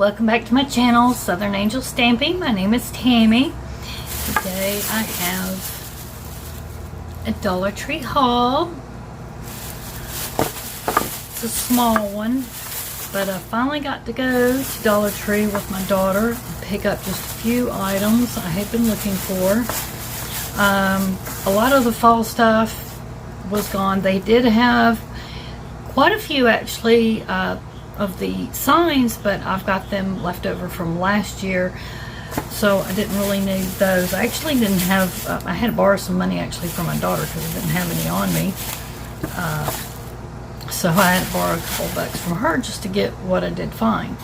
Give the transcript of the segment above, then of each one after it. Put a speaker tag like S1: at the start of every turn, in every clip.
S1: welcome back to my channel, Southern Angel Stamping. My name is Tammy. Today I have a Dollar Tree haul. It's a small one, but I finally got to go to Dollar Tree with my daughter and pick up just a few items I had been looking for. A lot of the fall stuff was gone. They did have quite a few actually of the signs, but I've got them left over from last year, so I didn't really need those. I actually didn't have, I had to borrow some money actually from my daughter because I didn't have any on me. So I had to borrow a couple bucks from her just to get what I did find.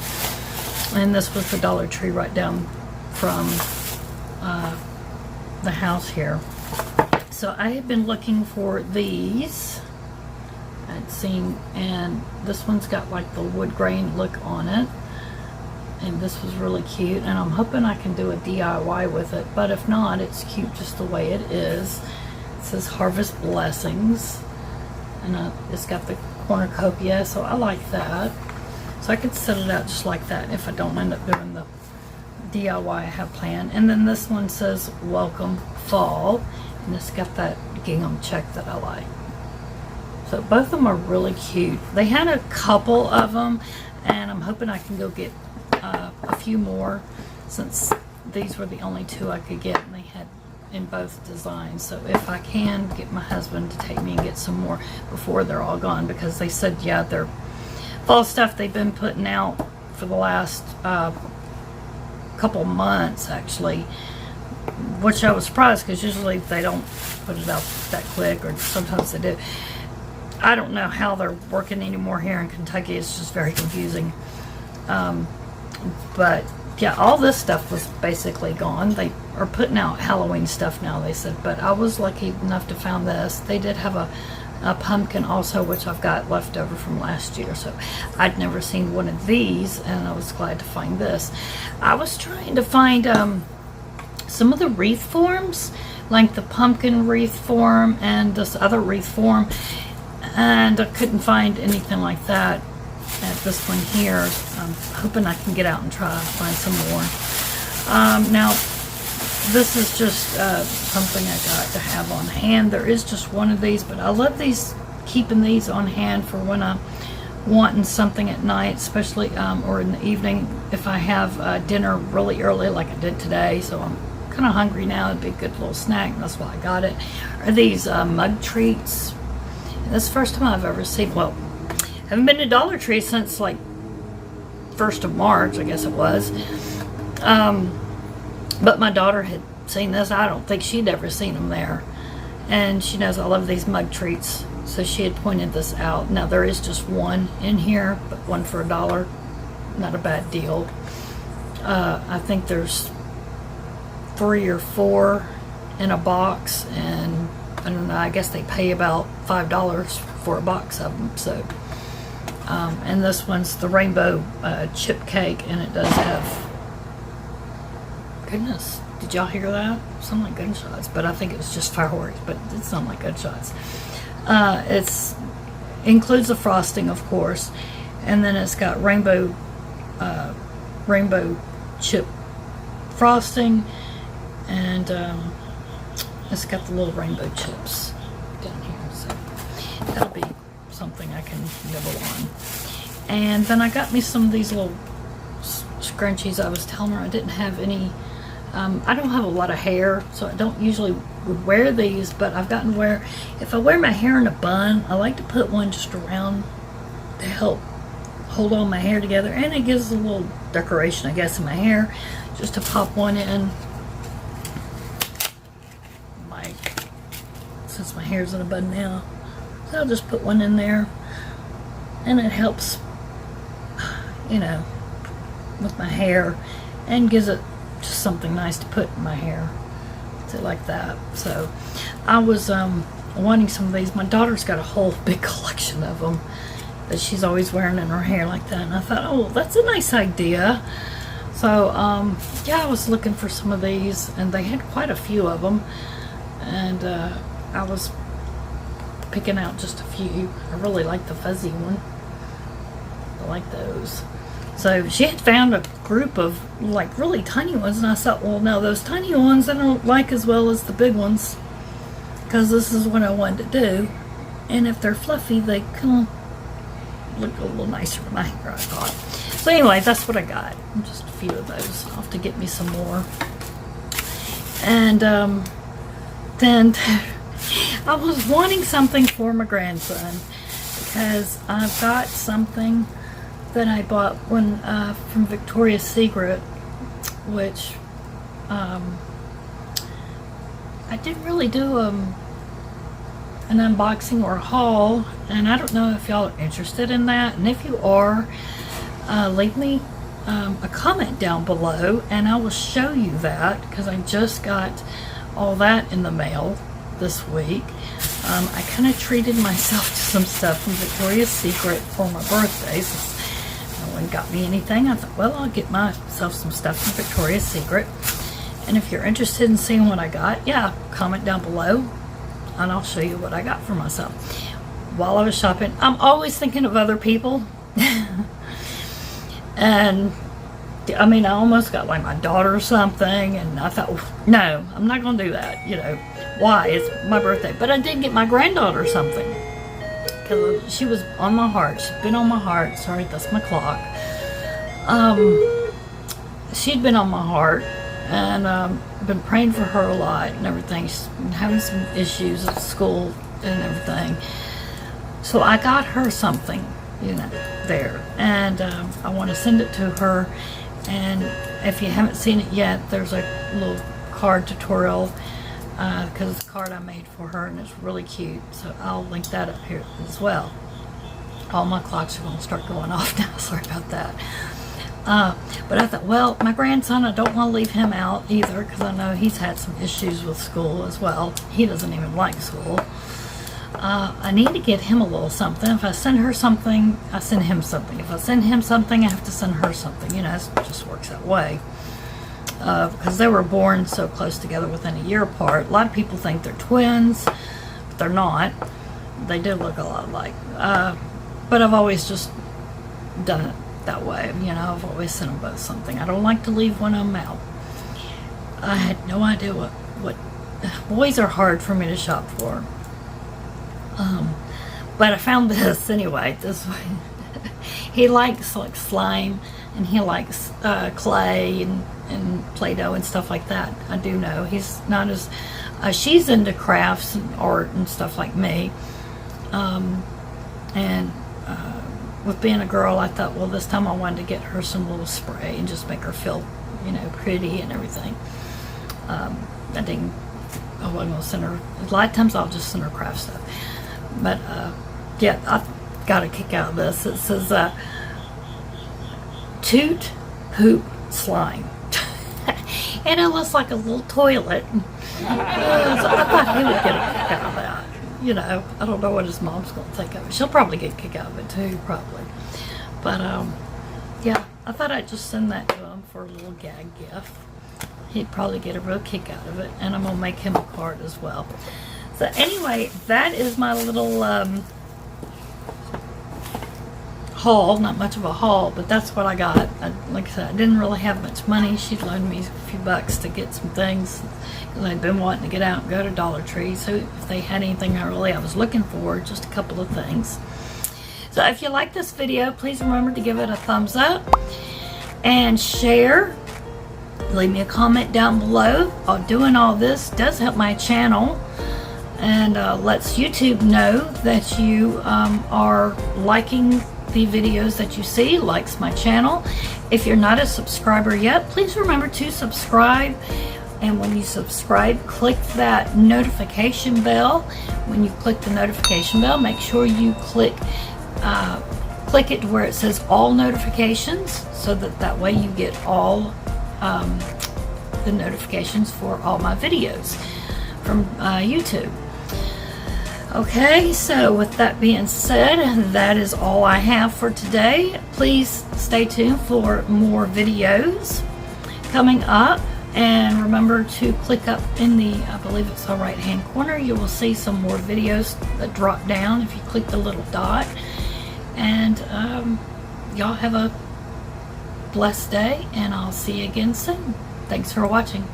S1: And this was the Dollar Tree right down from the house here. So I had been looking for these. I'd seen, and this one's got like the wood grain look on it, and this was really cute, and I'm hoping I can do a DIY with it, but if not, it's cute just the way it is. It says Harvest Blessings, and it's got the cornucopia, so I like that. So I could set it out just like that if I don't end up doing the DIY I have planned. And then this one says Welcome Fall, and it's got that gingham check that I like. So both of them are really cute. They had a couple of them, and I'm hoping I can go get a few more, since these were the only two I could get, and they had in both designs. So if I can get my husband to take me and get some more before they're all gone, because they said, yeah, their fall stuff they've been putting out for the last couple months actually, which I was surprised, because usually they don't put it out that quick, or sometimes they do. I don't know how they're working anymore here in Kentucky. It's just very confusing. But yeah, all this stuff was basically gone. They are putting out Halloween stuff now, they said, but I was lucky enough to find this. They did have a pumpkin also, which I've got left over from last year, so I'd never seen one of these, and I was glad to find this. I was trying to find some of the wreath forms, like the pumpkin wreath form and this other wreath form, and I couldn't find anything like that at this one here. I'm hoping I can get out and try to find some more. Now, this is just something I got to have on hand. There is just one of these, but I love these, keeping these on hand for when I'm wanting something at night, especially or in the evening if I have dinner really early like I did today. So I'm kind of hungry now. It'd be a good little snack, and that's why I got it. Are these mug treats? That's the first time I've ever seen, well, I haven't been to Dollar Tree since like 1st of March, I guess it was. But my daughter had seen this. I don't think she'd ever seen them there. And she knows I love these mug treats, so she had pointed this out. Now there is just one in here, but one for $1. Not a bad deal. I think there's 3 or 4 in a box, and I don't know, I guess they pay about $5 for a box of them. So and this one's the rainbow chip cake, and it does have, goodness, did y'all hear that? It sounded like gunshots, but I think it was just fireworks, but it sounded like gunshots. It's includes the frosting, of course, and then it's got rainbow chip frosting, and it's got the little rainbow chips down here, so that'll be something I can nibble on. And then I got me some of these little scrunchies. I was telling her I didn't have any, I don't have a lot of hair, so I don't usually would wear these, but I've gotten where if I wear my hair in a bun, I like to put one just around to help hold all my hair together, and it gives a little decoration, I guess, in my hair, just to pop one in. Since my hair's in a bun now, so I'll just put one in there, and it helps, you know, with my hair, and gives it just something nice to put in my hair, so like that. So I was wanting some of these. My daughter's got a whole big collection of them that she's always wearing in her hair like that, and I thought, oh, that's a nice idea. So yeah, I was looking for some of these, and they had quite a few of them, and I was picking out just a few. I really like the fuzzy one. I like those. So she had found a group of like really tiny ones, and I thought, well, no, those tiny ones I don't like as well as the big ones, because this is what I wanted to do. And if they're fluffy, they kind of look a little nicer when I hang, I thought. So anyway, that's what I got. Just a few of those. I'll have to get me some more. And then I was wanting something for my grandson, because I've got something that I bought when from Victoria's Secret, which I didn't really do an unboxing or a haul, and I don't know if y'all are interested in that. And if you are, leave me a comment down below and I will show you that, because I just got all that in the mail this week. I kind of treated myself to some stuff from Victoria's Secret for my birthday. Since no one got me anything, I thought, well, I'll get myself some stuff from Victoria's Secret. And if you're interested in seeing what I got, yeah, comment down below and I'll show you what I got for myself. While I was shopping, I'm always thinking of other people. And I mean, I almost got like my daughter something, and I thought, no, I'm not going to do that. You know, why? It's my birthday. But I did get my granddaughter something, because she was on my heart. She's been on my heart. Sorry, that's my clock. She'd been on my heart, and I've been praying for her a lot and everything. She's been having some issues at school and everything. So I got her something, you know, there. And I want to send it to her. And if you haven't seen it yet, there's a little card tutorial, because it's a card I made for her, and it's really cute. So I'll link that up here as well. All my clocks are going to start going off now. Sorry about that. But I thought, well, my grandson, I don't want to leave him out either, because I know he's had some issues with school as well. He doesn't even like school. I need to get him a little something. If I send her something, I send him something. If I send him something, I have to send her something. You know, it just works that way. Because they were born so close together within a year apart. A lot of people think they're twins, but they're not. They do look a lot alike. But I've always just done it that way. You know, I've always sent them both something. I don't like to leave one of them out. I had no idea what boys are hard for me to shop for. But I found this anyway. This way. He likes like slime, and he likes clay and Play-Doh and stuff like that. I do know he's not as she's into crafts and art and stuff like me. With being a girl, I thought, well, this time I wanted to get her some little spray and just make her feel, you know, pretty and everything. I wasn't gonna send her. A lot of times I'll just send her craft stuff. But yeah, I got a kick out of this. It says toot poop slime. And it looks like a little toilet. So I thought he would get a kick out of that. You know, I don't know what his mom's going to think of it. She'll probably get a kick out of it too, probably. But yeah, I thought I'd just send that to him for a little gag gift. He'd probably get a real kick out of it. And I'm going to make him a card as well. So anyway, that is my little haul. Not much of a haul, but that's what I got. Like I said, I didn't really have much money. She'd loaned me a few bucks to get some things, because I'd been wanting to get out and go to Dollar Tree. So if they had anything I was looking for, just a couple of things. So if you like this video, please remember to give it a thumbs up and share. Leave me a comment down below. Doing all this does help my channel, and lets YouTube know that you are liking the videos that you see, likes my channel. If you're not a subscriber yet, please remember to subscribe. And when you subscribe, click that notification bell. When you click the notification bell, make sure you click it where it says all notifications, so that way you get all the notifications for all my videos from YouTube. Okay, so with that being said, that is all I have for today. Please stay tuned for more videos coming up. And remember to click up in the, I believe it's the right hand corner, you will see some more videos that drop down if you click the little dot. And y'all have a blessed day, and I'll see you again soon. Thanks for watching.